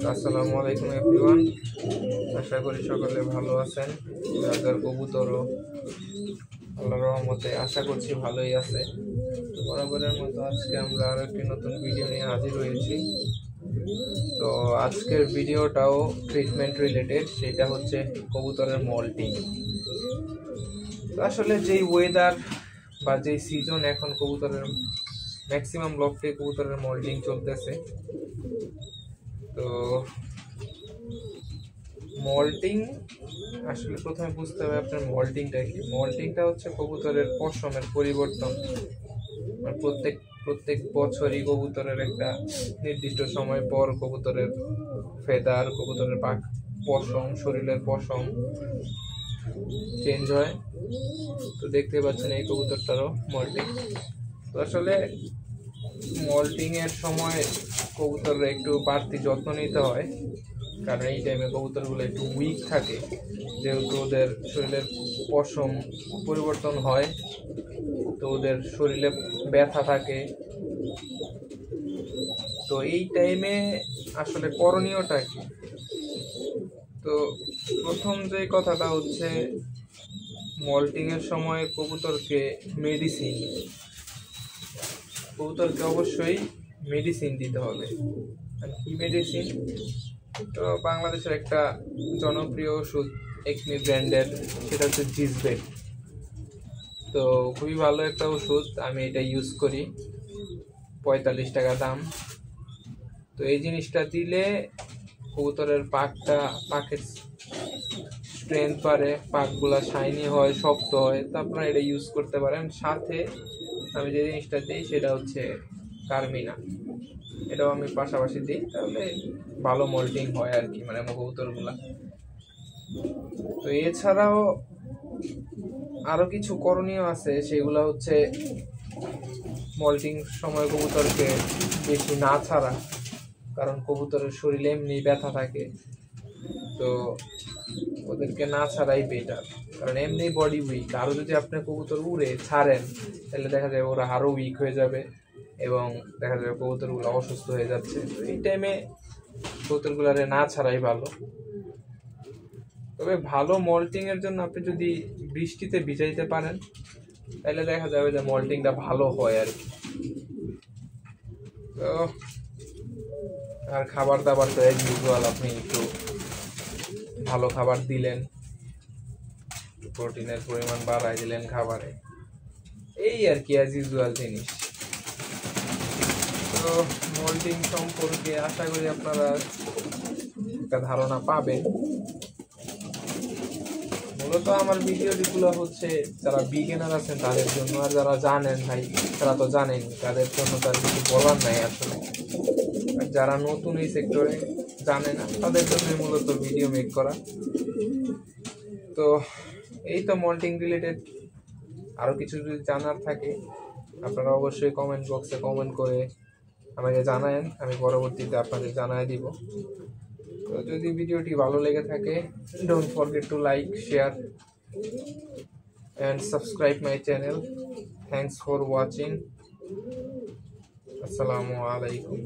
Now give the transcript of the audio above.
আসসালামু আলাইকুম এভরিওয়ান। আশা করি সকলে ভালো আছেন। যার কবুতরও আল্লাহর রহমতে আশা করছি ভালোই আছে। তো বরাবরের মতো আজকে আমরা আরো একটি নতুন ভিডিও নিয়ে হাজির হয়েছি। তো আজকের ভিডিওটাও ট্রিটমেন্ট রিলেটেড, সেটা হচ্ছে কবুতরের মল্টিং। তো আসলে যেই ওয়েদার বা যেই সিজন এখন কবুতরের ম্যাক্সিমাম লফটে কবুতরের মল্টিং চলতেছে। তো মল্টিং আসলে প্রথমে বুঝতে হবে আপনার মল্টিংটা কি। মল্টিংটা হচ্ছে কবুতরের পশমের পরিবর্তন। প্রত্যেক বছরই কবুতরের একটা নির্দিষ্ট সময় পর কবুতরের ফেদার, কবুতরের পশম, শরীরের পশম চেঞ্জ হয়। তো দেখতে পাচ্ছেন এই কবুতরটারও মল্টিং। তো আসলে মল্টিং এর সময় কবুতররা একটু বাড়তি যত্ন নিতে হয়, কারণ এই টাইমে কবুতরগুলো একটু উইক থাকে, যেহেতু ওদের শরীরের পশম পরিবর্তন হয়, তো ওদের শরীরে ব্যথা থাকে। তো এই টাইমে আসলে করণীয়টা কি? তো প্রথম যে কথাটা হচ্ছে, মল্টিং এর সময় কবুতরকে অবশ্যই মেডিসিন দিতে হবে। কি মেডিসিন? তো বাংলাদেশের একটা জনপ্রিয় ওষুধ একমি ব্র্যান্ডের, সেটা হচ্ছে জিসবেট। তো খুবই ভালো একটা ওষুধ, আমি এটা ইউজ করি, 45 টাকা দাম। তো এই জিনিসটা দিলে কবুতরের পাকের স্ট্রেংথ বাড়ে, পাকগুলা শাইনি হয়, শক্ত হয়। তো আপনারা এটা ইউজ করতে পারেন। সাথে আমি যে জিনিসটা দিই সেটা হচ্ছে কার্মিনা, এটাও আমি পাশাপাশি দিই, তাহলে ভালো মল্টিং হয় আর কি, মানে আমার কবুতরগুলা। তো এছাড়াও আরো কিছু করণীয় আছে, সেগুলো হচ্ছে মল্টিং সময় কবুতরকে বেশি না ছাড়া, কারণ কবুতরের শরীরে এমনি ব্যথা থাকে। তো ওদেরকে না ছাড়াই বেটার, কারণ এমনি বডি উইক। আরো যদি আপনি কবুতর উড়ে ছাড়েন, তাহলে দেখা যাবে ওরা আরো উইক হয়ে যাবে এবং দেখা যাবে কবুতরগুলো অসুস্থ হয়ে যাচ্ছে। তো এই টাইমে কবুতরগুলারে না ছাড়াই ভালো। তবে ভালো মল্টিং এর জন্য আপনি যদি বৃষ্টিতে ভিজাইতে পারেন, তাহলে দেখা যাবে যে মল্টিংটা ভালো হয় আর কি। তো আর খাবার দাবার তো এজ ইউজুয়াল, আপনি একটু ভালো খাবার দিলেন, প্রোটিনের পরিমাণ বাড়াই দিলেন খাবারে, এই আর কি অ্যাজ ইউজুয়াল জিনিস। তো মল্টিং সম্পর্কে আশা করি আপনারা একটা ধারণা পাবেন। মূলত আমার ভিডিওগুলো হচ্ছে যারা বিগিনার আছেন তাদের জন্য, আর যারা জানেন ভাই তারা তো জানেন, তাদের জন্য তার কিছু বলার নাই আসলে। যারা নতুন এই সেক্টরে জানে না, তাদের জন্য মূলত ভিডিও মেক করা। তো এই তো মল্টিং রিলেটেড। আরো কিছু যদি জানার থাকে আপনারা অবশ্যই কমেন্ট বক্সে কমেন্ট করে আমাকে জানায়েন, আমি পরবর্তীতে আপনাদের জানাই দিব। তো যদি ভিডিওটি ভালো লেগে থাকে, don't forget to like, share and subscribe my channel. Thanks for watching. Assalamu alaikum.